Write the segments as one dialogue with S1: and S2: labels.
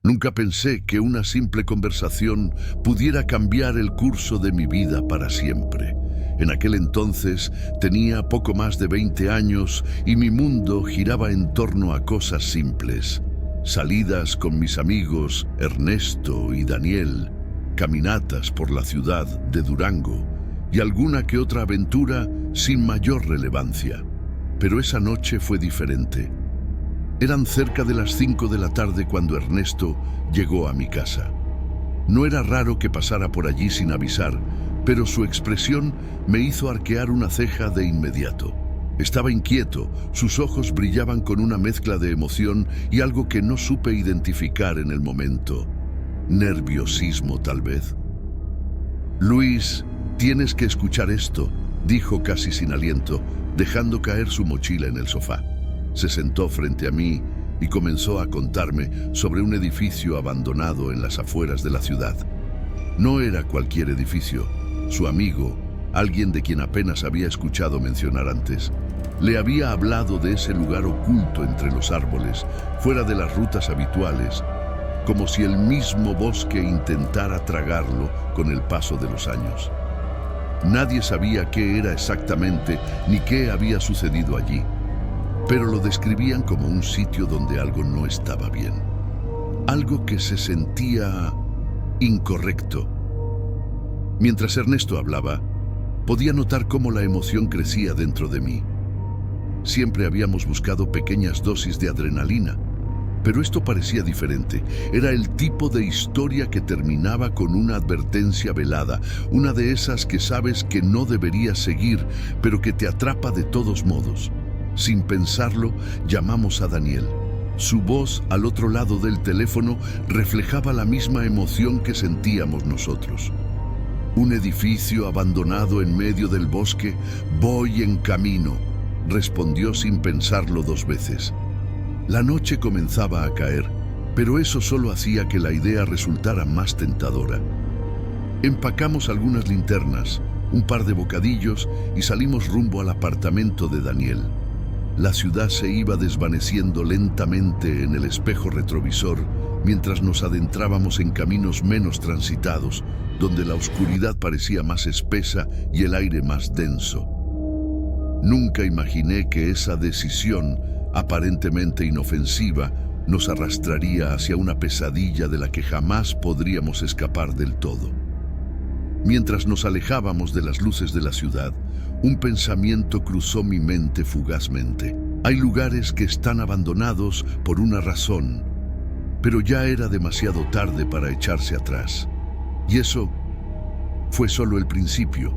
S1: Nunca pensé que una simple conversación pudiera cambiar el curso de mi vida para siempre. En aquel entonces tenía poco más de 20 años y mi mundo giraba en torno a cosas simples. Salidas con mis amigos Ernesto y Daniel, caminatas por la ciudad de Durango y alguna que otra aventura sin mayor relevancia. Pero esa noche fue diferente. Eran cerca de las 5 de la tarde cuando Ernesto llegó a mi casa. No era raro que pasara por allí sin avisar, pero su expresión me hizo arquear una ceja de inmediato. Estaba inquieto, sus ojos brillaban con una mezcla de emoción y algo que no supe identificar en el momento. Nerviosismo, tal vez. «Luis, tienes que escuchar esto», dijo casi sin aliento, dejando caer su mochila en el sofá. Se sentó frente a mí y comenzó a contarme sobre un edificio abandonado en las afueras de la ciudad. No era cualquier edificio. Su amigo, alguien de quien apenas había escuchado mencionar antes, le había hablado de ese lugar oculto entre los árboles, fuera de las rutas habituales, como si el mismo bosque intentara tragarlo con el paso de los años. Nadie sabía qué era exactamente ni qué había sucedido allí, pero lo describían como un sitio donde algo no estaba bien. Algo que se sentía incorrecto. Mientras Ernesto hablaba, podía notar cómo la emoción crecía dentro de mí. Siempre habíamos buscado pequeñas dosis de adrenalina, pero esto parecía diferente. Era el tipo de historia que terminaba con una advertencia velada, una de esas que sabes que no deberías seguir, pero que te atrapa de todos modos. Sin pensarlo, llamamos a Daniel. Su voz al otro lado del teléfono reflejaba la misma emoción que sentíamos nosotros. «Un edificio abandonado en medio del bosque, voy en camino», respondió sin pensarlo 2 veces. La noche comenzaba a caer, pero eso solo hacía que la idea resultara más tentadora. Empacamos algunas linternas, un par de bocadillos y salimos rumbo al apartamento de Daniel. La ciudad se iba desvaneciendo lentamente en el espejo retrovisor mientras nos adentrábamos en caminos menos transitados, donde la oscuridad parecía más espesa y el aire más denso. Nunca imaginé que esa decisión, aparentemente inofensiva, nos arrastraría hacia una pesadilla de la que jamás podríamos escapar del todo. Mientras nos alejábamos de las luces de la ciudad, un pensamiento cruzó mi mente fugazmente. Hay lugares que están abandonados por una razón, pero ya era demasiado tarde para echarse atrás. Y eso fue solo el principio.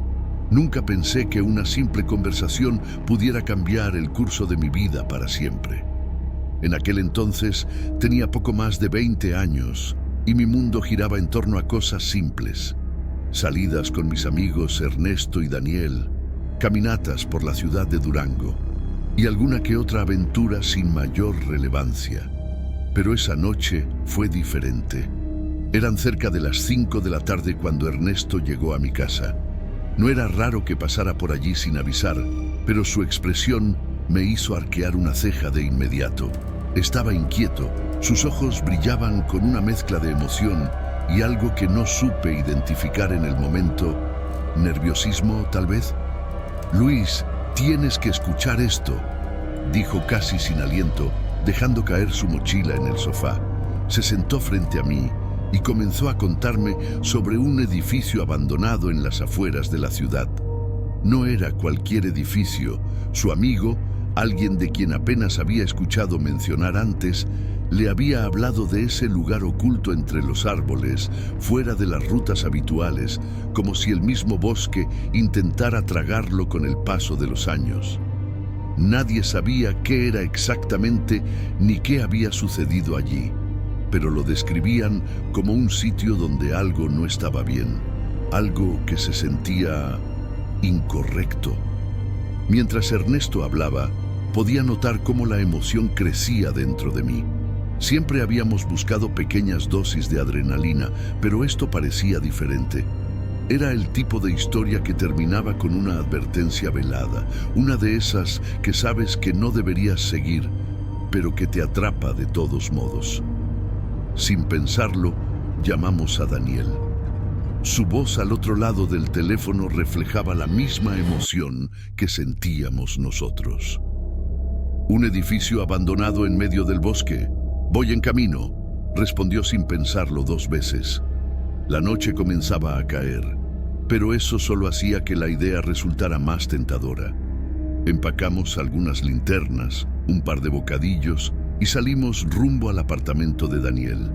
S1: Nunca pensé que una simple conversación pudiera cambiar el curso de mi vida para siempre. En aquel entonces tenía poco más de 20 años y mi mundo giraba en torno a cosas simples. Salidas con mis amigos Ernesto y Daniel, caminatas por la ciudad de Durango y alguna que otra aventura sin mayor relevancia. Pero esa noche fue diferente. Eran cerca de las 5 de la tarde cuando Ernesto llegó a mi casa. No era raro que pasara por allí sin avisar, pero su expresión me hizo arquear una ceja de inmediato. Estaba inquieto, sus ojos brillaban con una mezcla de emoción y algo que no supe identificar en el momento. ¿Nerviosismo, tal vez? «Luis, tienes que escuchar esto», dijo casi sin aliento, dejando caer su mochila en el sofá. Se sentó frente a mí y comenzó a contarme sobre un edificio abandonado en las afueras de la ciudad. No era cualquier edificio. Su amigo, alguien de quien apenas había escuchado mencionar antes, le había hablado de ese lugar oculto entre los árboles, fuera de las rutas habituales, como si el mismo bosque intentara tragarlo con el paso de los años. Nadie sabía qué era exactamente ni qué había sucedido allí, pero lo describían como un sitio donde algo no estaba bien, algo que se sentía incorrecto. Mientras Ernesto hablaba, podía notar cómo la emoción crecía dentro de mí. Siempre habíamos buscado pequeñas dosis de adrenalina, pero esto parecía diferente. Era el tipo de historia que terminaba con una advertencia velada, una de esas que sabes que no deberías seguir, pero que te atrapa de todos modos. Sin pensarlo, llamamos a Daniel. Su voz al otro lado del teléfono reflejaba la misma emoción que sentíamos nosotros. Un edificio abandonado en medio del bosque. Voy en camino, respondió sin pensarlo 2 veces. La noche comenzaba a caer, pero eso solo hacía que la idea resultara más tentadora. Empacamos algunas linternas, un par de bocadillos y salimos rumbo al apartamento de Daniel.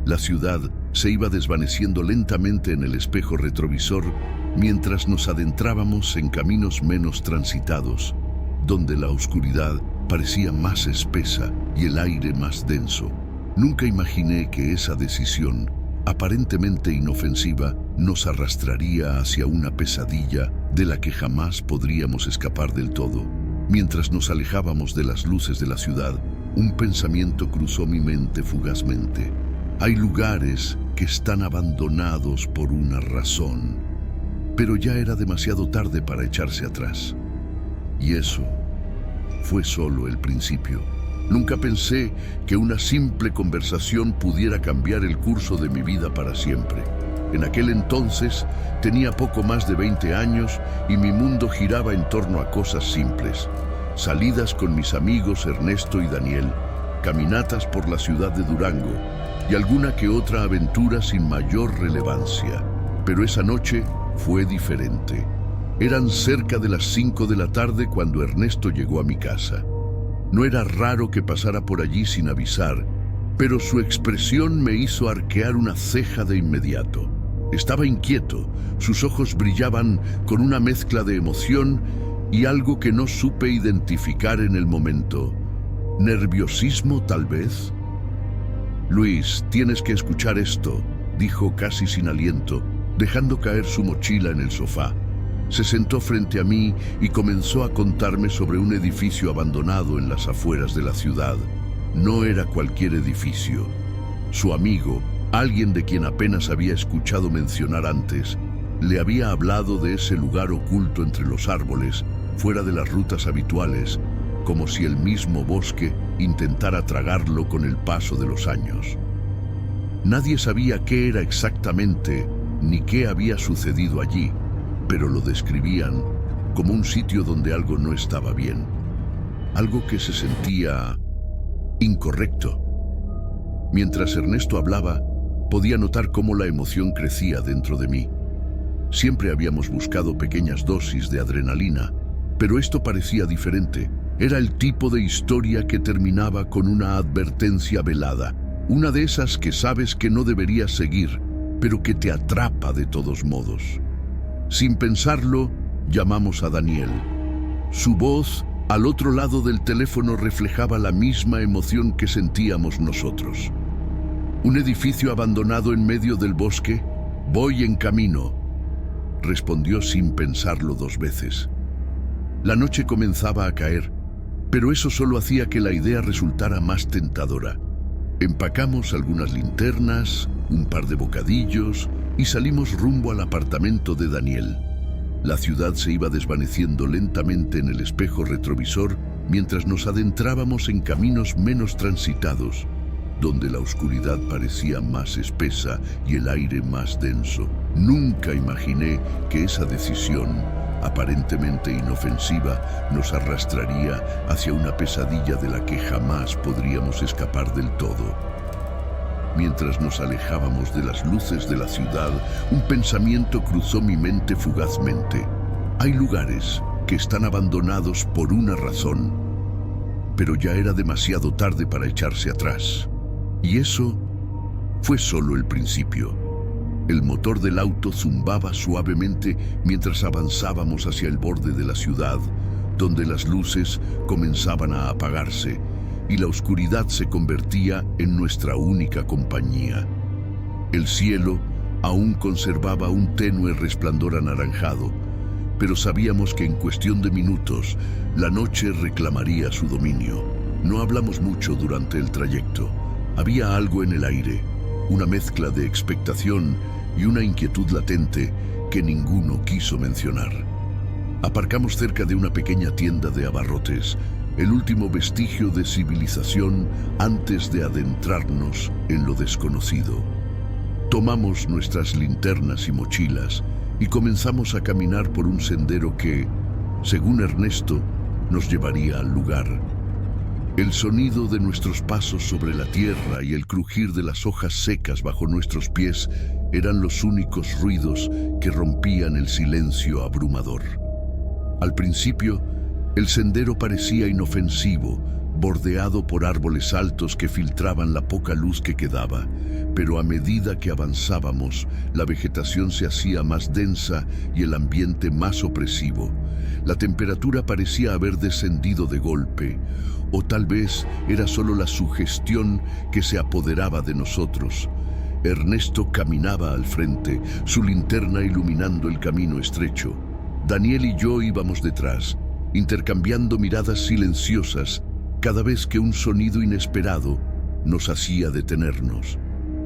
S1: La ciudad se iba desvaneciendo lentamente en el espejo retrovisor mientras nos adentrábamos en caminos menos transitados, donde la oscuridad parecía más espesa y el aire más denso. Nunca imaginé que esa decisión, aparentemente inofensiva, nos arrastraría hacia una pesadilla de la que jamás podríamos escapar del todo. Mientras nos alejábamos de las luces de la ciudad, un pensamiento cruzó mi mente fugazmente. Hay lugares que están abandonados por una razón, pero ya era demasiado tarde para echarse atrás. Y eso fue solo el principio. Nunca pensé que una simple conversación pudiera cambiar el curso de mi vida para siempre. En aquel entonces tenía poco más de 20 años y mi mundo giraba en torno a cosas simples. Salidas con mis amigos Ernesto y Daniel, caminatas por la ciudad de Durango y alguna que otra aventura sin mayor relevancia. Pero esa noche fue diferente. Eran cerca de las 5 de la tarde cuando Ernesto llegó a mi casa. No era raro que pasara por allí sin avisar, pero su expresión me hizo arquear una ceja de inmediato. Estaba inquieto, sus ojos brillaban con una mezcla de emoción y algo que no supe identificar en el momento. ¿Nerviosismo, tal vez? Luis, tienes que escuchar esto, dijo casi sin aliento, dejando caer su mochila en el sofá. Se sentó frente a mí y comenzó a contarme sobre un edificio abandonado en las afueras de la ciudad. No era cualquier edificio. Su amigo, alguien de quien apenas había escuchado mencionar antes, le había hablado de ese lugar oculto entre los árboles, fuera de las rutas habituales, como si el mismo bosque intentara tragarlo con el paso de los años. Nadie sabía qué era exactamente ni qué había sucedido allí, pero lo describían como un sitio donde algo no estaba bien, algo que se sentía incorrecto. Mientras Ernesto hablaba, podía notar cómo la emoción crecía dentro de mí. Siempre habíamos buscado pequeñas dosis de adrenalina, pero esto parecía diferente. Era el tipo de historia que terminaba con una advertencia velada, una de esas que sabes que no deberías seguir, pero que te atrapa de todos modos. Sin pensarlo, llamamos a Daniel. Su voz, al otro lado del teléfono, reflejaba la misma emoción que sentíamos nosotros. ¿Un edificio abandonado en medio del bosque? Voy en camino, respondió sin pensarlo 2 veces. La noche comenzaba a caer, pero eso solo hacía que la idea resultara más tentadora. Empacamos algunas linternas, un par de bocadillos y salimos rumbo al apartamento de Daniel. La ciudad se iba desvaneciendo lentamente en el espejo retrovisor mientras nos adentrábamos en caminos menos transitados, donde la oscuridad parecía más espesa y el aire más denso. Nunca imaginé que esa decisión, aparentemente inofensiva, nos arrastraría hacia una pesadilla de la que jamás podríamos escapar del todo. Mientras nos alejábamos de las luces de la ciudad, un pensamiento cruzó mi mente fugazmente. Hay lugares que están abandonados por una razón, pero ya era demasiado tarde para echarse atrás. Y eso fue solo el principio. El motor del auto zumbaba suavemente mientras avanzábamos hacia el borde de la ciudad, donde las luces comenzaban a apagarse y la oscuridad se convertía en nuestra única compañía. El cielo aún conservaba un tenue resplandor anaranjado, pero sabíamos que en cuestión de minutos la noche reclamaría su dominio. No hablamos mucho durante el trayecto. Había algo en el aire, una mezcla de expectación y una inquietud latente que ninguno quiso mencionar. Aparcamos cerca de una pequeña tienda de abarrotes, el último vestigio de civilización antes de adentrarnos en lo desconocido. Tomamos nuestras linternas y mochilas y comenzamos a caminar por un sendero que, según Ernesto, nos llevaría al lugar. El sonido de nuestros pasos sobre la tierra y el crujir de las hojas secas bajo nuestros pies eran los únicos ruidos que rompían el silencio abrumador. Al principio, el sendero parecía inofensivo, bordeado por árboles altos que filtraban la poca luz que quedaba, pero a medida que avanzábamos, la vegetación se hacía más densa y el ambiente más opresivo. La temperatura parecía haber descendido de golpe, o tal vez era solo la sugestión que se apoderaba de nosotros. Ernesto caminaba al frente, su linterna iluminando el camino estrecho. Daniel y yo íbamos detrás, intercambiando miradas silenciosas cada vez que un sonido inesperado nos hacía detenernos.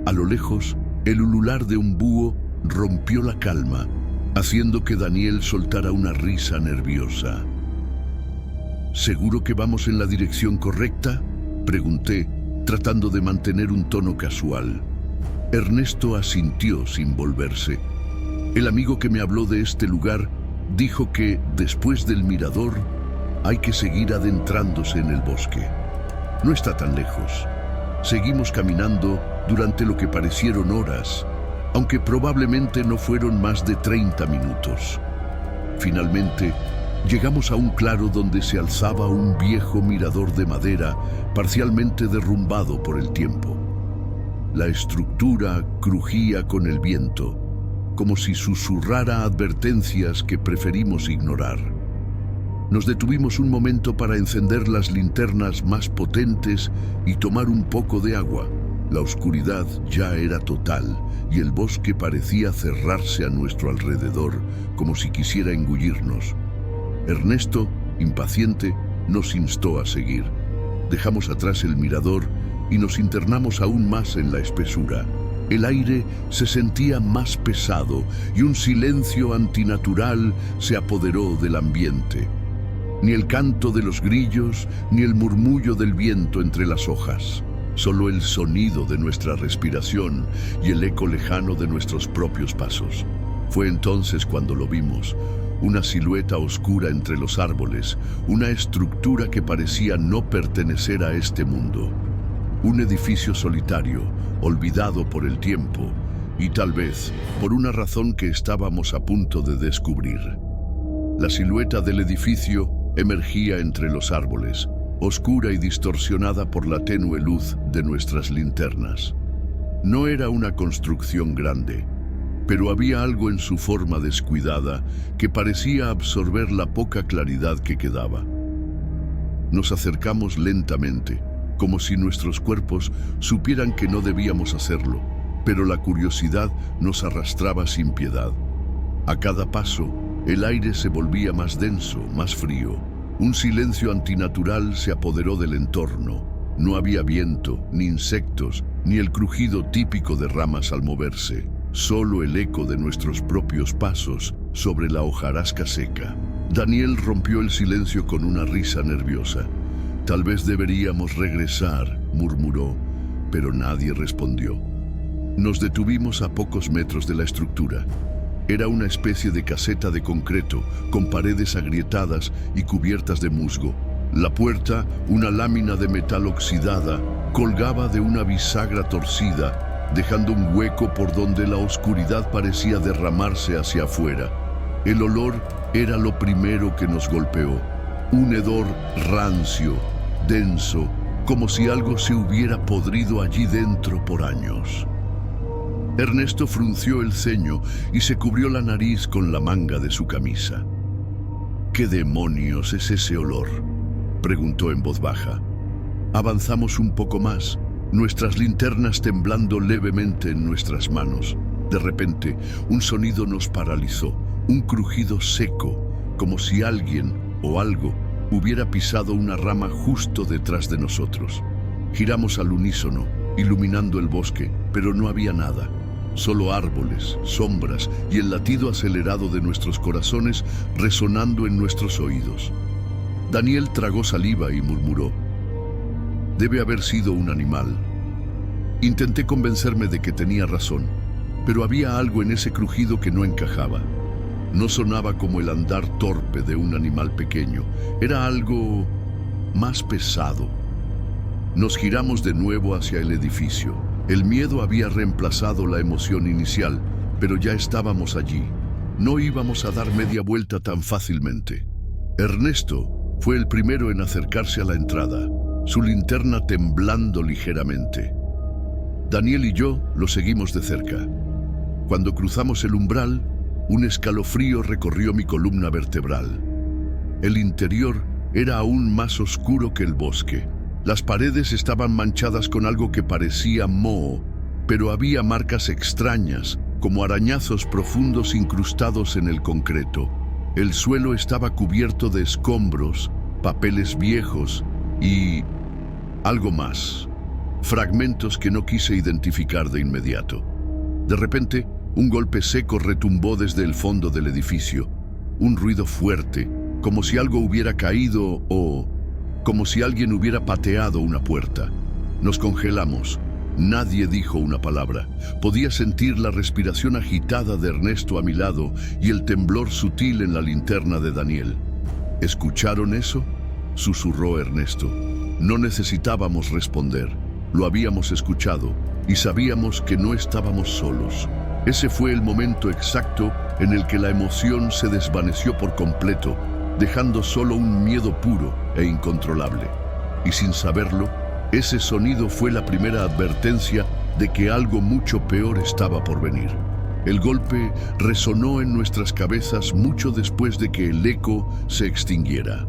S1: A lo lejos, el ulular de un búho rompió la calma, haciendo que Daniel soltara una risa nerviosa. ¿Seguro que vamos en la dirección correcta?, pregunté, tratando de mantener un tono casual. Ernesto asintió sin volverse. El amigo que me habló de este lugar dijo que, después del mirador, hay que seguir adentrándose en el bosque. No está tan lejos. Seguimos caminando durante lo que parecieron horas, aunque probablemente no fueron más de 30 minutos. Finalmente, llegamos a un claro donde se alzaba un viejo mirador de madera parcialmente derrumbado por el tiempo. La estructura crujía con el viento, como si susurrara advertencias que preferimos ignorar. Nos detuvimos un momento para encender las linternas más potentes y tomar un poco de agua. La oscuridad ya era total y el bosque parecía cerrarse a nuestro alrededor, como si quisiera engullirnos. Ernesto, impaciente, nos instó a seguir. Dejamos atrás el mirador y nos internamos aún más en la espesura. El aire se sentía más pesado y un silencio antinatural se apoderó del ambiente. Ni el canto de los grillos, ni el murmullo del viento entre las hojas. Solo el sonido de nuestra respiración y el eco lejano de nuestros propios pasos. Fue entonces cuando lo vimos, una silueta oscura entre los árboles, una estructura que parecía no pertenecer a este mundo. Un edificio solitario, olvidado por el tiempo, y tal vez por una razón que estábamos a punto de descubrir. La silueta del edificio emergía entre los árboles, oscura y distorsionada por la tenue luz de nuestras linternas. No era una construcción grande, pero había algo en su forma descuidada que parecía absorber la poca claridad que quedaba. Nos acercamos lentamente, como si nuestros cuerpos supieran que no debíamos hacerlo, pero la curiosidad nos arrastraba sin piedad. A cada paso, el aire se volvía más denso, más frío. Un silencio antinatural se apoderó del entorno. No había viento, ni insectos, ni el crujido típico de ramas al moverse. Solo el eco de nuestros propios pasos sobre la hojarasca seca. Daniel rompió el silencio con una risa nerviosa. «Tal vez deberíamos regresar», murmuró, pero nadie respondió. Nos detuvimos a pocos metros de la estructura. Era una especie de caseta de concreto, con paredes agrietadas y cubiertas de musgo. La puerta, una lámina de metal oxidada, colgaba de una bisagra torcida, dejando un hueco por donde la oscuridad parecía derramarse hacia afuera. El olor era lo primero que nos golpeó. Un hedor rancio, denso, como si algo se hubiera podrido allí dentro por años. Ernesto frunció el ceño y se cubrió la nariz con la manga de su camisa. «¿Qué demonios es ese olor?», preguntó en voz baja. Avanzamos un poco más, nuestras linternas temblando levemente en nuestras manos. De repente, un sonido nos paralizó, un crujido seco, como si alguien o algo hubiera pisado una rama justo detrás de nosotros. Giramos al unísono, iluminando el bosque, pero no había nada. Solo árboles, sombras y el latido acelerado de nuestros corazones resonando en nuestros oídos. Daniel tragó saliva y murmuró: «Debe haber sido un animal». Intenté convencerme de que tenía razón, pero había algo en ese crujido que no encajaba. No sonaba como el andar torpe de un animal pequeño, era algo más pesado. Nos giramos de nuevo hacia el edificio. El miedo había reemplazado la emoción inicial, pero ya estábamos allí. No íbamos a dar media vuelta tan fácilmente. Ernesto fue el primero en acercarse a la entrada, su linterna temblando ligeramente. Daniel y yo lo seguimos de cerca. Cuando cruzamos el umbral, un escalofrío recorrió mi columna vertebral. El interior era aún más oscuro que el bosque. Las paredes estaban manchadas con algo que parecía moho, pero había marcas extrañas, como arañazos profundos incrustados en el concreto. El suelo estaba cubierto de escombros, papeles viejos y algo más. Fragmentos que no quise identificar de inmediato. De repente, un golpe seco retumbó desde el fondo del edificio. Un ruido fuerte, como si algo hubiera caído o como si alguien hubiera pateado una puerta. Nos congelamos. Nadie dijo una palabra. Podía sentir la respiración agitada de Ernesto a mi lado y el temblor sutil en la linterna de Daniel. ¿Escucharon eso?, susurró Ernesto. No necesitábamos responder. Lo habíamos escuchado y sabíamos que no estábamos solos. Ese fue el momento exacto en el que la emoción se desvaneció por completo, dejando solo un miedo puro e incontrolable. Y sin saberlo, ese sonido fue la primera advertencia de que algo mucho peor estaba por venir. El golpe resonó en nuestras cabezas mucho después de que el eco se extinguiera.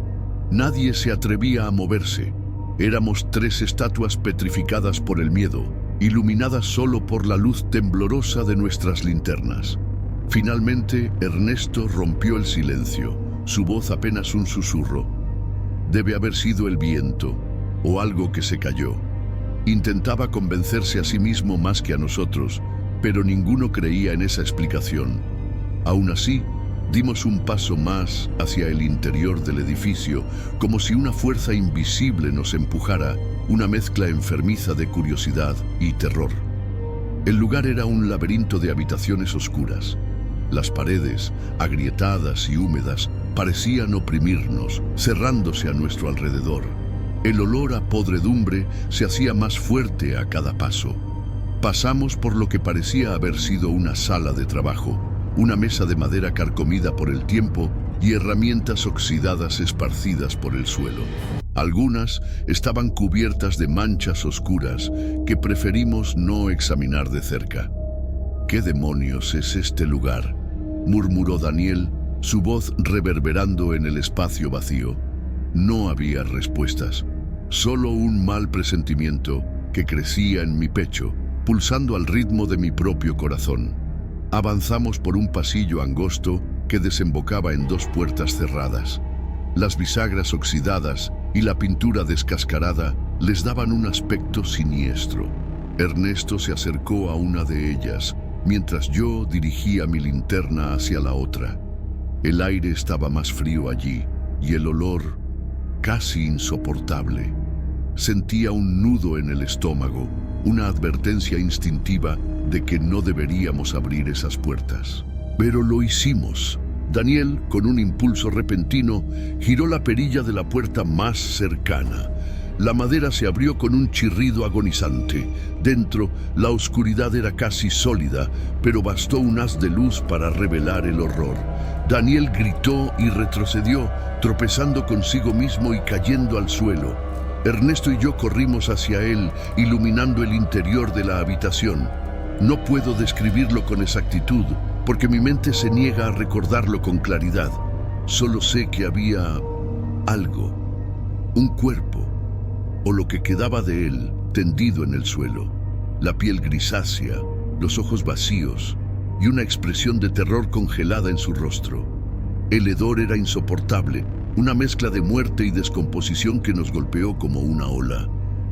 S1: Nadie se atrevía a moverse. Éramos 3 estatuas petrificadas por el miedo, iluminadas solo por la luz temblorosa de nuestras linternas. Finalmente, Ernesto rompió el silencio, su voz apenas un susurro. Debe haber sido el viento, o algo que se cayó. Intentaba convencerse a sí mismo más que a nosotros, pero ninguno creía en esa explicación. Aún así, dimos un paso más hacia el interior del edificio, como si una fuerza invisible nos empujara, una mezcla enfermiza de curiosidad y terror. El lugar era un laberinto de habitaciones oscuras. Las paredes, agrietadas y húmedas, parecían oprimirnos, cerrándose a nuestro alrededor. El olor a podredumbre se hacía más fuerte a cada paso. Pasamos por lo que parecía haber sido una sala de trabajo, una mesa de madera carcomida por el tiempo y herramientas oxidadas esparcidas por el suelo. Algunas estaban cubiertas de manchas oscuras que preferimos no examinar de cerca. «¿Qué demonios es este lugar?», murmuró Daniel, su voz reverberando en el espacio vacío. No había respuestas, solo un mal presentimiento que crecía en mi pecho, pulsando al ritmo de mi propio corazón. Avanzamos por un pasillo angosto que desembocaba en 2 puertas cerradas. Las bisagras oxidadas y la pintura descascarada les daban un aspecto siniestro. Ernesto se acercó a una de ellas, mientras yo dirigía mi linterna hacia la otra. El aire estaba más frío allí, y el olor casi insoportable. Sentía un nudo en el estómago, una advertencia instintiva de que no deberíamos abrir esas puertas. Pero lo hicimos. Daniel, con un impulso repentino, giró la perilla de la puerta más cercana. La madera se abrió con un chirrido agonizante. Dentro, la oscuridad era casi sólida, pero bastó un haz de luz para revelar el horror. Daniel gritó y retrocedió, tropezando consigo mismo y cayendo al suelo. Ernesto y yo corrimos hacia él, iluminando el interior de la habitación. No puedo describirlo con exactitud, porque mi mente se niega a recordarlo con claridad. Solo sé que había algo, un cuerpo, o lo que quedaba de él, tendido en el suelo. La piel grisácea, los ojos vacíos y una expresión de terror congelada en su rostro. El hedor era insoportable, una mezcla de muerte y descomposición que nos golpeó como una ola.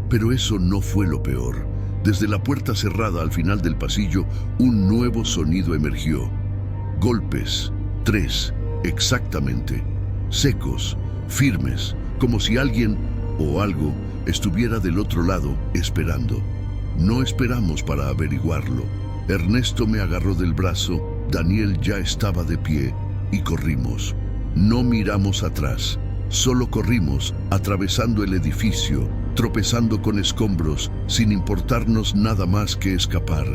S1: Pero eso no fue lo peor. Desde la puerta cerrada al final del pasillo, un nuevo sonido emergió. Golpes, 3, exactamente, secos, firmes, como si alguien o algo estuviera del otro lado esperando. No esperamos para averiguarlo. Ernesto me agarró del brazo, Daniel ya estaba de pie y corrimos. No miramos atrás, solo corrimos atravesando el edificio, tropezando con escombros, sin importarnos nada más que escapar.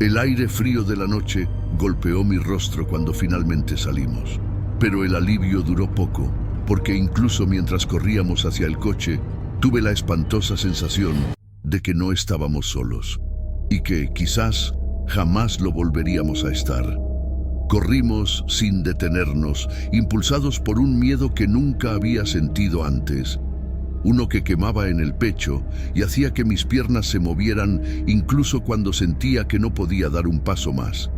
S1: El aire frío de la noche golpeó mi rostro cuando finalmente salimos. Pero el alivio duró poco, porque incluso mientras corríamos hacia el coche, tuve la espantosa sensación de que no estábamos solos, y que quizás jamás lo volveríamos a estar. Corrimos sin detenernos, impulsados por un miedo que nunca había sentido antes. Uno que quemaba en el pecho y hacía que mis piernas se movieran incluso cuando sentía que no podía dar un paso más.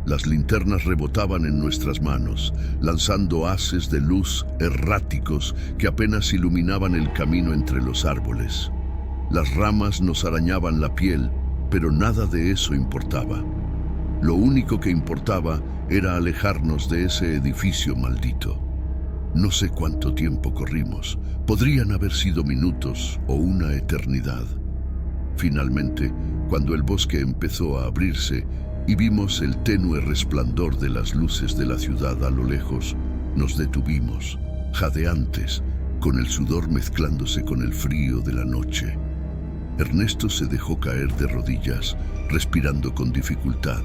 S1: Las linternas rebotaban en nuestras manos, lanzando haces de luz erráticos que apenas iluminaban el camino entre los árboles. Las ramas nos arañaban la piel, pero nada de eso importaba. Lo único que importaba era alejarnos de ese edificio maldito. No sé cuánto tiempo corrimos. Podrían haber sido minutos o una eternidad. Finalmente, cuando el bosque empezó a abrirse y vimos el tenue resplandor de las luces de la ciudad a lo lejos, nos detuvimos, jadeantes, con el sudor mezclándose con el frío de la noche. Ernesto se dejó caer de rodillas, respirando con dificultad.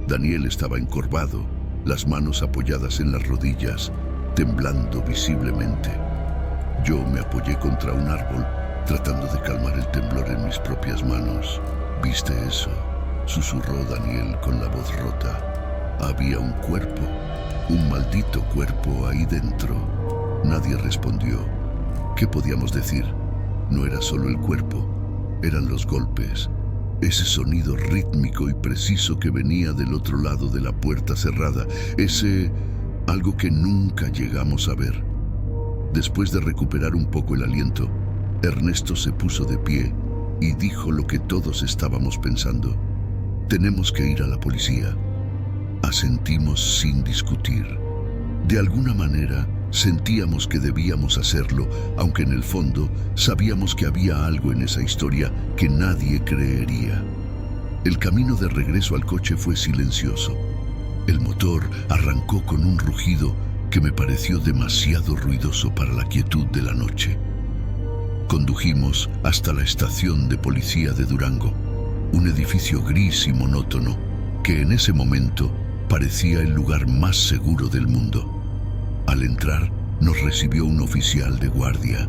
S1: Daniel estaba encorvado, las manos apoyadas en las rodillas, temblando visiblemente. Yo me apoyé contra un árbol, tratando de calmar el temblor en mis propias manos. ¿Viste eso?, susurró Daniel con la voz rota. Había un cuerpo, un maldito cuerpo ahí dentro. Nadie respondió. ¿Qué podíamos decir? No era solo el cuerpo, eran los golpes. Ese sonido rítmico y preciso que venía del otro lado de la puerta cerrada. Algo que nunca llegamos a ver. Después de recuperar un poco el aliento, Ernesto se puso de pie y dijo lo que todos estábamos pensando. Tenemos que ir a la policía. Asentimos sin discutir. De alguna manera, sentíamos que debíamos hacerlo, aunque en el fondo sabíamos que había algo en esa historia que nadie creería. El camino de regreso al coche fue silencioso. El motor arrancó con un rugido que me pareció demasiado ruidoso para la quietud de la noche. Condujimos hasta la estación de policía de Durango, un edificio gris y monótono que en ese momento parecía el lugar más seguro del mundo. Al entrar, nos recibió un oficial de guardia.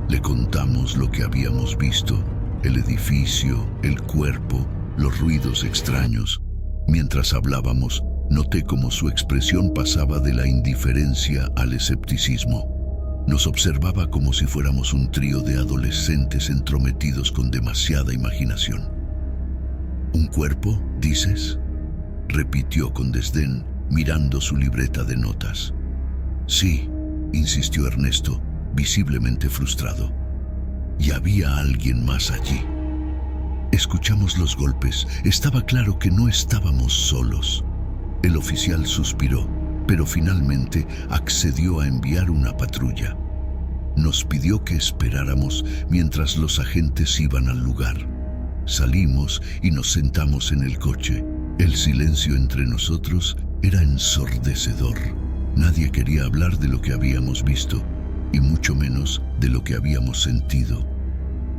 S1: Le contamos lo que habíamos visto, el edificio, el cuerpo, los ruidos extraños. Mientras hablábamos, noté cómo su expresión pasaba de la indiferencia al escepticismo. Nos observaba como si fuéramos un trío de adolescentes entrometidos con demasiada imaginación. ¿Un cuerpo, dices?, repitió con desdén, mirando su libreta de notas. Sí, insistió Ernesto, visiblemente frustrado. Y había alguien más allí. Escuchamos los golpes. Estaba claro que no estábamos solos. El oficial suspiró, pero finalmente accedió a enviar una patrulla. Nos pidió que esperáramos mientras los agentes iban al lugar. Salimos y nos sentamos en el coche. El silencio entre nosotros era ensordecedor. Nadie quería hablar de lo que habíamos visto, y mucho menos de lo que habíamos sentido.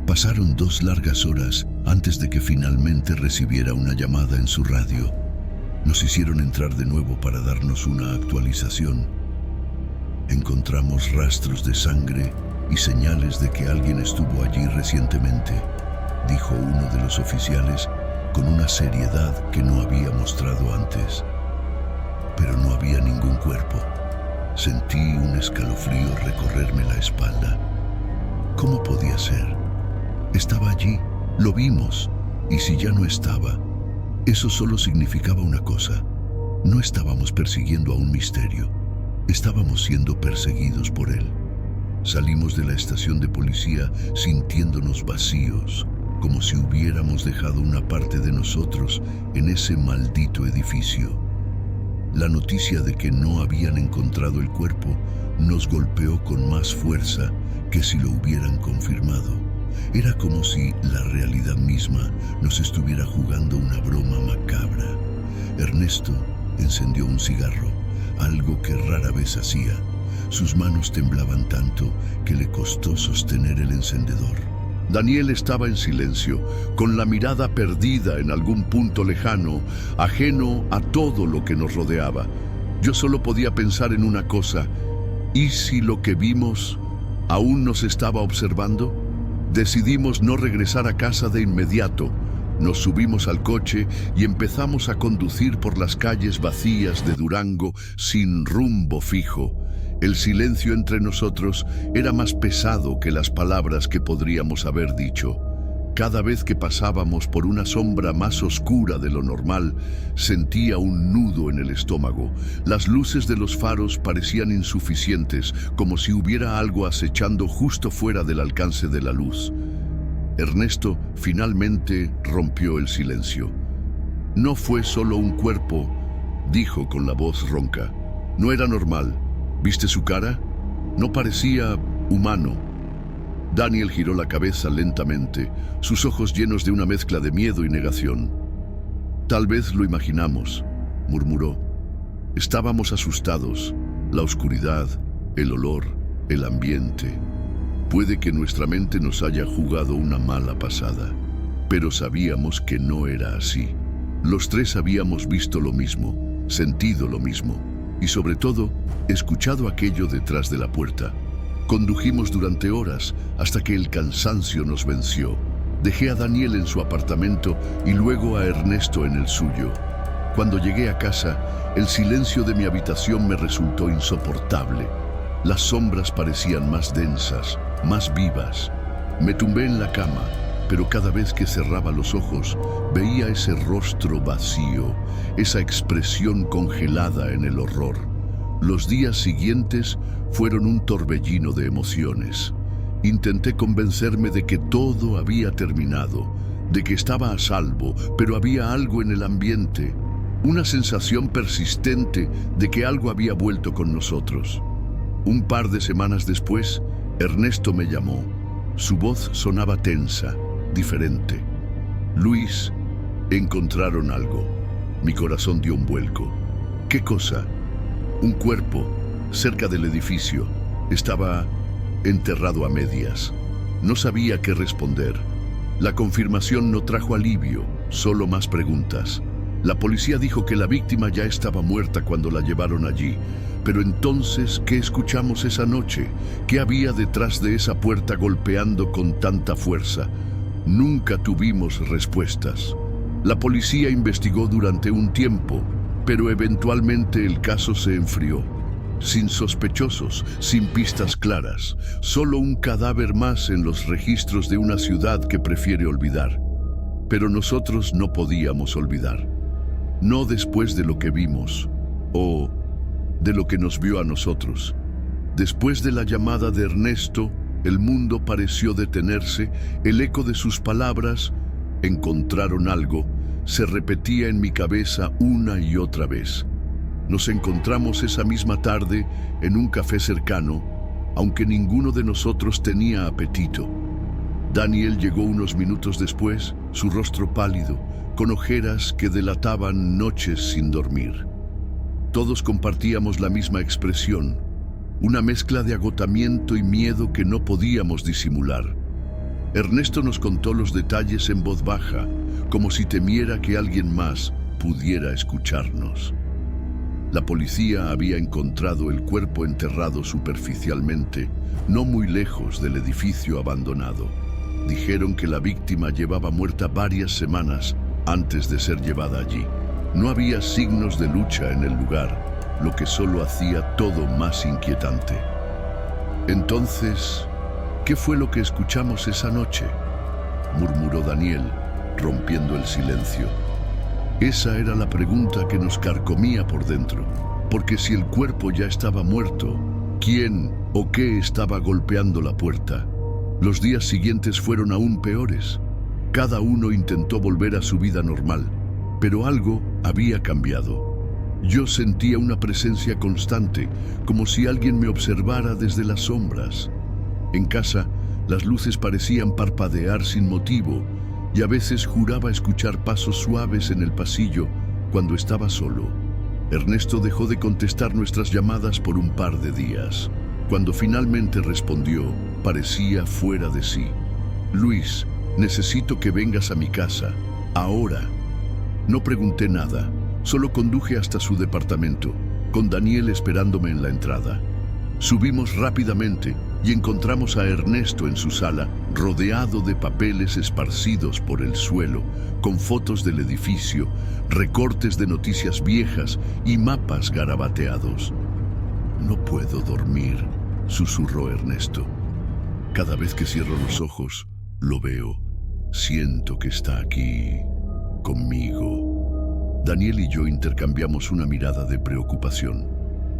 S1: Pasaron 2 largas horas antes de que finalmente recibiera una llamada en su radio. Nos hicieron entrar de nuevo para darnos una actualización. Encontramos rastros de sangre y señales de que alguien estuvo allí recientemente, dijo uno de los oficiales con una seriedad que no había mostrado antes. Pero no había ningún cuerpo. Sentí un escalofrío recorrerme la espalda. ¿Cómo podía ser? Estaba allí, lo vimos, y si ya no estaba, eso solo significaba una cosa. No estábamos persiguiendo a un misterio, estábamos siendo perseguidos por él. Salimos de la estación de policía sintiéndonos vacíos, como si hubiéramos dejado una parte de nosotros en ese maldito edificio. La noticia de que no habían encontrado el cuerpo nos golpeó con más fuerza que si lo hubieran confirmado. Era como si la realidad misma nos estuviera jugando una broma macabra. Ernesto encendió un cigarro, algo que rara vez hacía. Sus manos temblaban tanto que le costó sostener el encendedor. Daniel estaba en silencio, con la mirada perdida en algún punto lejano, ajeno a todo lo que nos rodeaba. Yo solo podía pensar en una cosa: ¿y si lo que vimos aún nos estaba observando? Decidimos no regresar a casa de inmediato. Nos subimos al coche y empezamos a conducir por las calles vacías de Durango sin rumbo fijo. El silencio entre nosotros era más pesado que las palabras que podríamos haber dicho. Cada vez que pasábamos por una sombra más oscura de lo normal, sentía un nudo en el estómago. Las luces de los faros parecían insuficientes, como si hubiera algo acechando justo fuera del alcance de la luz. Ernesto finalmente rompió el silencio. «No fue solo un cuerpo», dijo con la voz ronca. «No era normal. ¿Viste su cara? No parecía humano». Daniel giró la cabeza lentamente, sus ojos llenos de una mezcla de miedo y negación. «Tal vez lo imaginamos», murmuró. «Estábamos asustados. La oscuridad, el olor, el ambiente. Puede que nuestra mente nos haya jugado una mala pasada, pero sabíamos que no era así. Los tres habíamos visto lo mismo, sentido lo mismo, y sobre todo, escuchado aquello detrás de la puerta. Condujimos durante horas hasta que el cansancio nos venció. Dejé a Daniel en su apartamento y luego a Ernesto en el suyo. Cuando llegué a casa, el silencio de mi habitación me resultó insoportable. Las sombras parecían más densas, más vivas. Me tumbé en la cama, pero cada vez que cerraba los ojos, veía ese rostro vacío, esa expresión congelada en el horror. Los días siguientes fueron un torbellino de emociones. Intenté convencerme de que todo había terminado, de que estaba a salvo, pero había algo en el ambiente, una sensación persistente de que algo había vuelto con nosotros. Un par de semanas después, Ernesto me llamó. Su voz sonaba tensa, diferente. «Luis, encontraron algo». Mi corazón dio un vuelco. «¿Qué cosa?» «Un cuerpo, cerca del edificio. Estaba enterrado a medias». No sabía qué responder. La confirmación no trajo alivio, solo más preguntas. La policía dijo que la víctima ya estaba muerta cuando la llevaron allí. Pero entonces, ¿qué escuchamos esa noche? ¿Qué había detrás de esa puerta golpeando con tanta fuerza? Nunca tuvimos respuestas. La policía investigó durante un tiempo, pero eventualmente el caso se enfrió. Sin sospechosos, sin pistas claras, solo un cadáver más en los registros de una ciudad que prefiere olvidar. Pero nosotros no podíamos olvidar. No después de lo que vimos, o de lo que nos vio a nosotros. Después de la llamada de Ernesto, el mundo pareció detenerse. El eco de sus palabras, «encontraron algo», se repetía en mi cabeza una y otra vez. Nos encontramos esa misma tarde en un café cercano, aunque ninguno de nosotros tenía apetito. Daniel llegó unos minutos después, su rostro pálido, con ojeras que delataban noches sin dormir. Todos compartíamos la misma expresión, una mezcla de agotamiento y miedo que no podíamos disimular. Ernesto nos contó los detalles en voz baja, como si temiera que alguien más pudiera escucharnos. La policía había encontrado el cuerpo enterrado superficialmente, no muy lejos del edificio abandonado. Dijeron que la víctima llevaba muerta varias semanas antes de ser llevada allí. No había signos de lucha en el lugar, lo que solo hacía todo más inquietante. Entonces, ¿qué fue lo que escuchamos esa noche?, murmuró Daniel, rompiendo el silencio. Esa era la pregunta que nos carcomía por dentro, porque si el cuerpo ya estaba muerto, ¿quién o qué estaba golpeando la puerta? Los días siguientes fueron aún peores. Cada uno intentó volver a su vida normal, pero algo había cambiado. Yo sentía una presencia constante, como si alguien me observara desde las sombras. En casa, las luces parecían parpadear sin motivo, y a veces juraba escuchar pasos suaves en el pasillo cuando estaba solo. Ernesto dejó de contestar nuestras llamadas por un par de días. Cuando finalmente respondió, parecía fuera de sí. «Luis, necesito que vengas a mi casa, ahora». No pregunté nada, solo conduje hasta su departamento, con Daniel esperándome en la entrada. Subimos rápidamente y encontramos a Ernesto en su sala, rodeado de papeles esparcidos por el suelo, con fotos del edificio, recortes de noticias viejas y mapas garabateados. «No puedo dormir», susurró Ernesto. «Cada vez que cierro los ojos, lo veo. Siento que está aquí, conmigo». Daniel y yo intercambiamos una mirada de preocupación.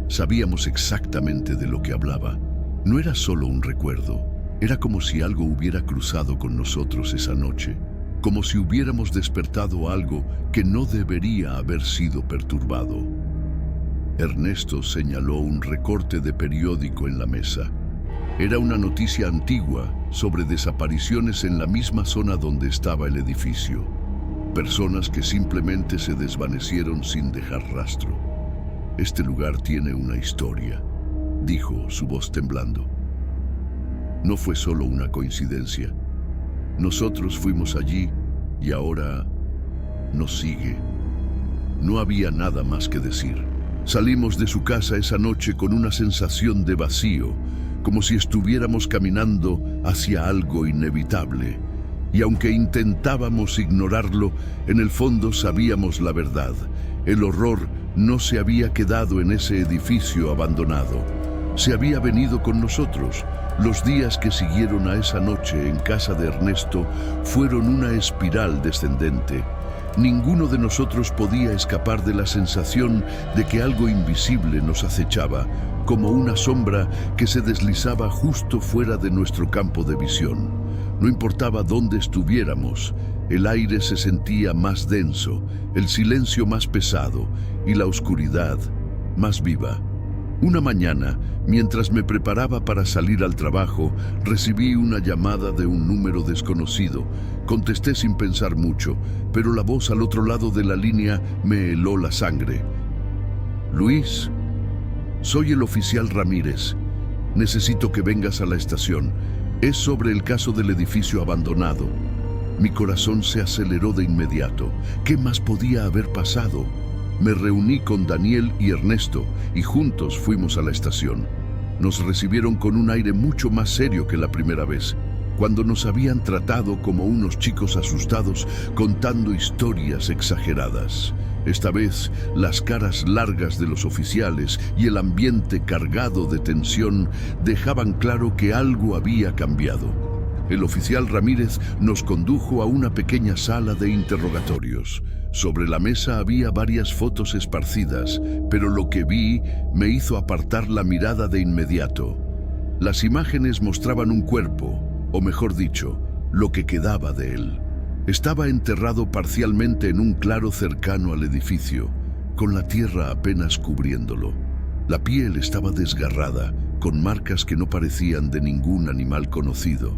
S1: Sabíamos exactamente de lo que hablaba. No era solo un recuerdo, era como si algo hubiera cruzado con nosotros esa noche, como si hubiéramos despertado algo que no debería haber sido perturbado. Ernesto señaló un recorte de periódico en la mesa. Era una noticia antigua sobre desapariciones en la misma zona donde estaba el edificio. Personas que simplemente se desvanecieron sin dejar rastro. «Este lugar tiene una historia», dijo, su voz temblando. «No fue solo una coincidencia. Nosotros fuimos allí y ahora nos sigue». No había nada más que decir. Salimos de su casa esa noche con una sensación de vacío, como si estuviéramos caminando hacia algo inevitable. Y aunque intentábamos ignorarlo, en el fondo sabíamos la verdad. El horror no se había quedado en ese edificio abandonado. Se había venido con nosotros. Los días que siguieron a esa noche en casa de Ernesto fueron una espiral descendente. Ninguno de nosotros podía escapar de la sensación de que algo invisible nos acechaba, como una sombra que se deslizaba justo fuera de nuestro campo de visión. No importaba dónde estuviéramos, el aire se sentía más denso, el silencio más pesado y la oscuridad más viva. Una mañana, mientras me preparaba para salir al trabajo, recibí una llamada de un número desconocido. Contesté sin pensar mucho, pero la voz al otro lado de la línea me heló la sangre. «Luis, soy el oficial Ramírez. Necesito que vengas a la estación. Es sobre el caso del edificio abandonado». Mi corazón se aceleró de inmediato. ¿Qué más podía haber pasado? Me reuní con Daniel y Ernesto y juntos fuimos a la estación. Nos recibieron con un aire mucho más serio que la primera vez, cuando nos habían tratado como unos chicos asustados contando historias exageradas. Esta vez, las caras largas de los oficiales y el ambiente cargado de tensión dejaban claro que algo había cambiado. El oficial Ramírez nos condujo a una pequeña sala de interrogatorios. Sobre la mesa había varias fotos esparcidas, pero lo que vi me hizo apartar la mirada de inmediato. Las imágenes mostraban un cuerpo, o mejor dicho, lo que quedaba de él. Estaba enterrado parcialmente en un claro cercano al edificio, con la tierra apenas cubriéndolo. La piel estaba desgarrada, con marcas que no parecían de ningún animal conocido.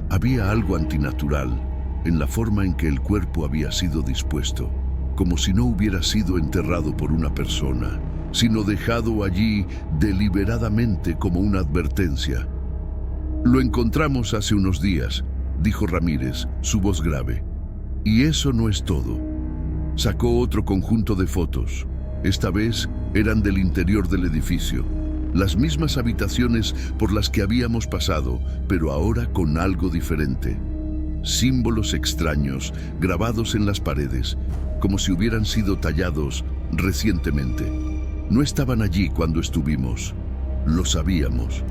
S1: Había algo antinatural en la forma en que el cuerpo había sido dispuesto, como si no hubiera sido enterrado por una persona, sino dejado allí deliberadamente como una advertencia. «Lo encontramos hace unos días», dijo Ramírez, su voz grave. «Y eso no es todo». Sacó otro conjunto de fotos. Esta vez eran del interior del edificio. Las mismas habitaciones por las que habíamos pasado, pero ahora con algo diferente. Símbolos extraños grabados en las paredes, como si hubieran sido tallados recientemente. No estaban allí cuando estuvimos. Lo sabíamos,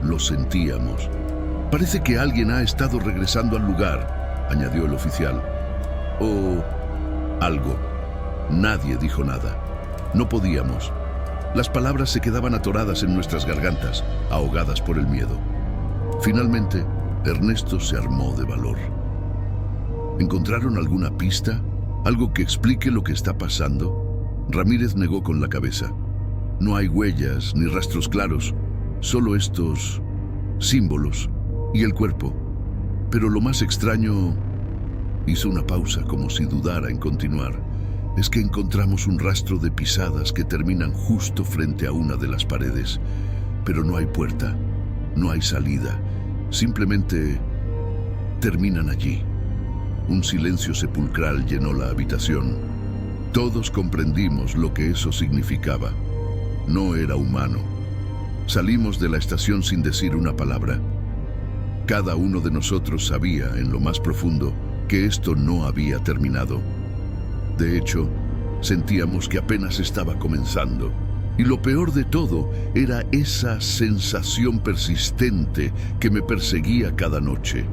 S1: lo sentíamos. «Parece que alguien ha estado regresando al lugar», añadió el oficial. «O algo». Nadie dijo nada. No podíamos. Las palabras se quedaban atoradas en nuestras gargantas, ahogadas por el miedo. Finalmente, Ernesto se armó de valor. «¿Encontraron alguna pista? ¿Algo que explique lo que está pasando?». Ramírez negó con la cabeza. No hay huellas ni rastros claros, solo estos símbolos y el cuerpo. Pero lo más extraño, hizo una pausa como si dudara en continuar, es que encontramos un rastro de pisadas que terminan justo frente a una de las paredes. Pero no hay puerta, no hay salida, simplemente terminan allí. Un silencio sepulcral llenó la habitación. Todos comprendimos lo que eso significaba. No era humano. Salimos de la estación sin decir una palabra. Cada uno de nosotros sabía, en lo más profundo, que esto no había terminado. De hecho, sentíamos que apenas estaba comenzando. Y lo peor de todo era esa sensación persistente que me perseguía cada noche.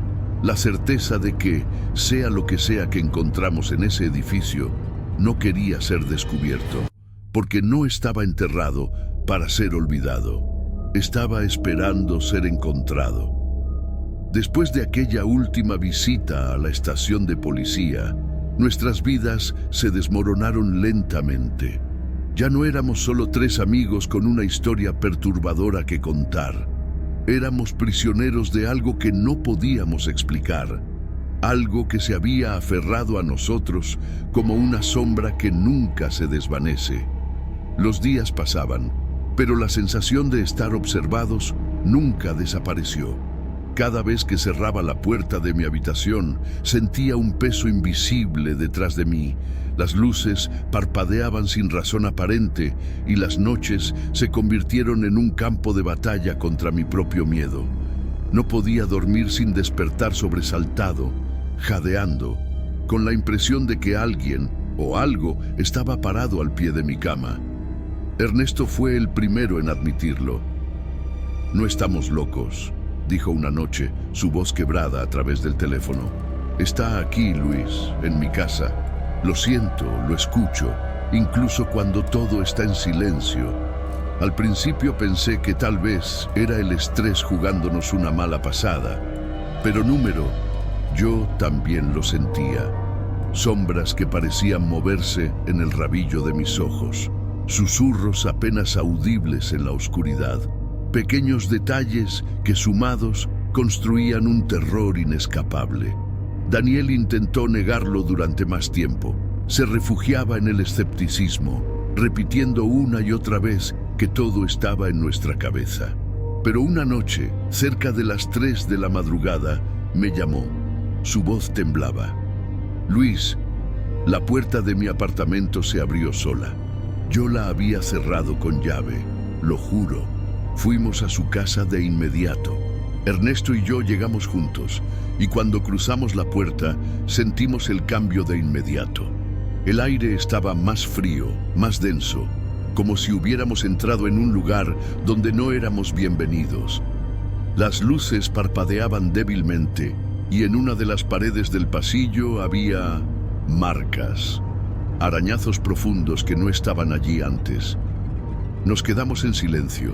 S1: La certeza de que, sea lo que sea que encontramos en ese edificio, no quería ser descubierto, porque no estaba enterrado para ser olvidado. Estaba esperando ser encontrado. Después de aquella última visita a la estación de policía, nuestras vidas se desmoronaron lentamente. Ya no éramos solo tres amigos con una historia perturbadora que contar. Éramos prisioneros de algo que no podíamos explicar, algo que se había aferrado a nosotros como una sombra que nunca se desvanece. Los días pasaban, pero la sensación de estar observados nunca desapareció. Cada vez que cerraba la puerta de mi habitación, sentía un peso invisible detrás de mí. Las luces parpadeaban sin razón aparente y las noches se convirtieron en un campo de batalla contra mi propio miedo. No podía dormir sin despertar sobresaltado, jadeando, con la impresión de que alguien o algo estaba parado al pie de mi cama. Ernesto fue el primero en admitirlo. «No estamos locos», dijo una noche, su voz quebrada a través del teléfono. «Está aquí, Luis, en mi casa. Lo siento, lo escucho, incluso cuando todo está en silencio. Al principio pensé que tal vez era el estrés jugándonos una mala pasada, pero yo también lo sentía. Sombras que parecían moverse en el rabillo de mis ojos, susurros apenas audibles en la oscuridad, pequeños detalles que sumados construían un terror inescapable. Daniel intentó negarlo durante más tiempo. Se refugiaba en el escepticismo, repitiendo una y otra vez que todo estaba en nuestra cabeza. Pero una noche, cerca de las 3 de la madrugada, me llamó. Su voz temblaba. «Luis, la puerta de mi apartamento se abrió sola. Yo la había cerrado con llave, lo juro». Fuimos a su casa de inmediato. Ernesto y yo llegamos juntos, y cuando cruzamos la puerta, sentimos el cambio de inmediato. El aire estaba más frío, más denso, como si hubiéramos entrado en un lugar donde no éramos bienvenidos. Las luces parpadeaban débilmente, y en una de las paredes del pasillo había marcas, arañazos profundos que no estaban allí antes. Nos quedamos en silencio,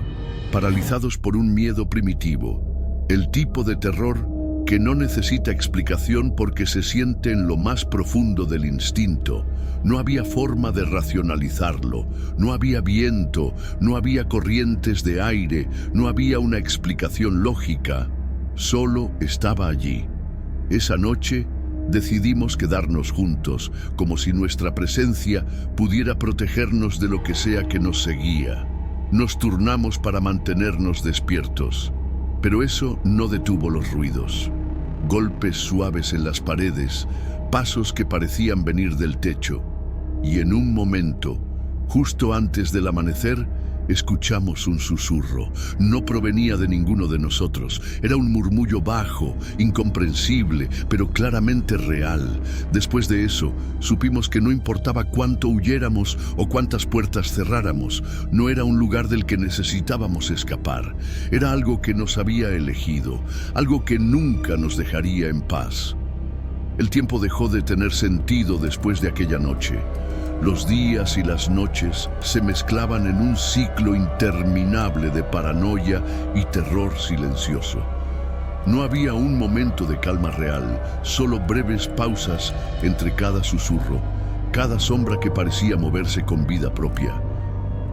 S1: paralizados por un miedo primitivo, el tipo de terror que no necesita explicación porque se siente en lo más profundo del instinto. No había forma de racionalizarlo, no había viento, no había corrientes de aire, no había una explicación lógica, solo estaba allí. Esa noche decidimos quedarnos juntos, como si nuestra presencia pudiera protegernos de lo que sea que nos seguía. Nos turnamos para mantenernos despiertos, pero eso no detuvo los ruidos. Golpes suaves en las paredes, pasos que parecían venir del techo, y en un momento, justo antes del amanecer, escuchamos un susurro. No provenía de ninguno de nosotros. Era un murmullo bajo, incomprensible, pero claramente real. Después de eso, supimos que no importaba cuánto huyéramos o cuántas puertas cerráramos. No era un lugar del que necesitábamos escapar. Era algo que nos había elegido, algo que nunca nos dejaría en paz. El tiempo dejó de tener sentido después de aquella noche. Los días y las noches se mezclaban en un ciclo interminable de paranoia y terror silencioso. No había un momento de calma real, solo breves pausas entre cada susurro. cada sombra que parecía moverse con vida propia.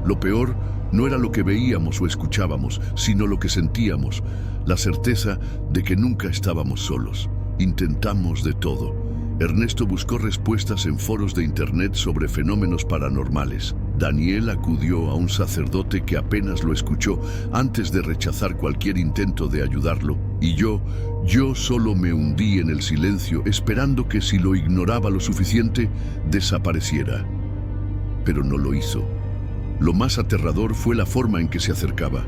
S1: Lo peor no era lo que veíamos o escuchábamos, sino lo que sentíamos, la certeza de que nunca estábamos solos. Intentamos de todo. Ernesto buscó respuestas en foros de internet sobre fenómenos paranormales. Daniel acudió a un sacerdote que apenas lo escuchó antes de rechazar cualquier intento de ayudarlo. Y yo solo me hundí en el silencio, esperando que si lo ignoraba lo suficiente, desapareciera. Pero no lo hizo. Lo más aterrador fue la forma en que se acercaba.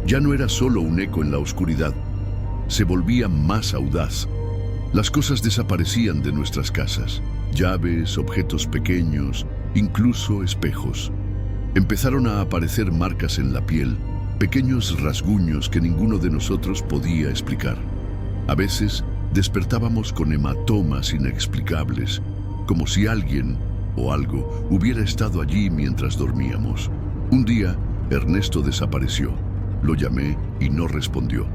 S1: Ya no era solo un eco en la oscuridad, se volvía más audaz. Las cosas desaparecían de nuestras casas, llaves, objetos pequeños, incluso espejos. Empezaron a aparecer marcas en la piel, pequeños rasguños que ninguno de nosotros podía explicar. A veces despertábamos con hematomas inexplicables, como si alguien o algo hubiera estado allí mientras dormíamos. Un día, Ernesto desapareció. Lo llamé y no respondió.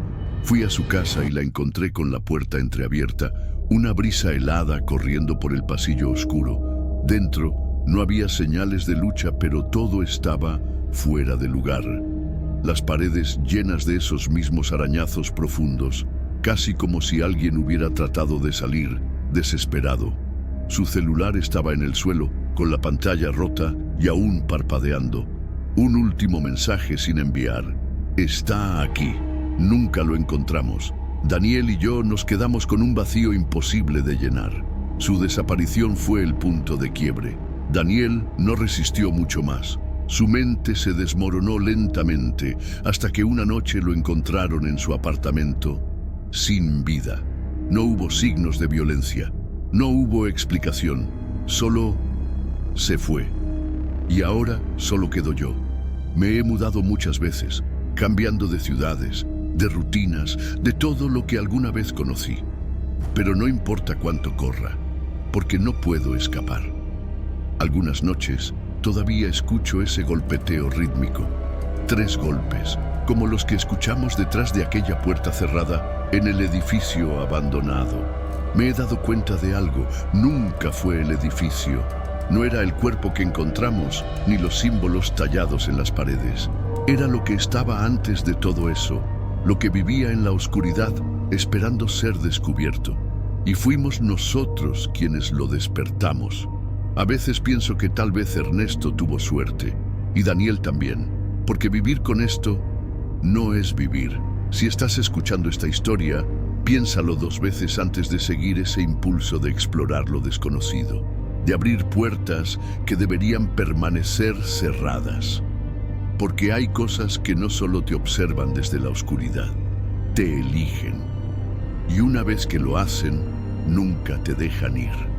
S1: Fui a su casa y la encontré con la puerta entreabierta, una brisa helada corriendo por el pasillo oscuro. Dentro no había señales de lucha, pero todo estaba fuera de lugar. Las paredes llenas de esos mismos arañazos profundos, casi como si alguien hubiera tratado de salir, desesperado. Su celular estaba en el suelo, con la pantalla rota y aún parpadeando. Un último mensaje sin enviar. Está aquí. Nunca lo encontramos. Daniel y yo nos quedamos con un vacío imposible de llenar. Su desaparición fue el punto de quiebre. Daniel no resistió mucho más. Su mente se desmoronó lentamente hasta que una noche lo encontraron en su apartamento, sin vida. No hubo signos de violencia. No hubo explicación, solo se fue. Y ahora solo quedo yo. Me he mudado muchas veces, cambiando de ciudades, de rutinas, de todo lo que alguna vez conocí. Pero no importa cuánto corra, porque no puedo escapar. Algunas noches todavía escucho ese golpeteo rítmico. 3 golpes, como los que escuchamos detrás de aquella puerta cerrada en el edificio abandonado. Me he dado cuenta de algo. Nunca fue el edificio. No era el cuerpo que encontramos, ni los símbolos tallados en las paredes. Era lo que estaba antes de todo eso, lo que vivía en la oscuridad, esperando ser descubierto. Y fuimos nosotros quienes lo despertamos. A veces pienso que tal vez Ernesto tuvo suerte, y Daniel también, porque vivir con esto no es vivir. Si estás escuchando esta historia, piénsalo 2 veces antes de seguir ese impulso de explorar lo desconocido, de abrir puertas que deberían permanecer cerradas. Porque hay cosas que no solo te observan desde la oscuridad, te eligen. Y una vez que lo hacen, nunca te dejan ir.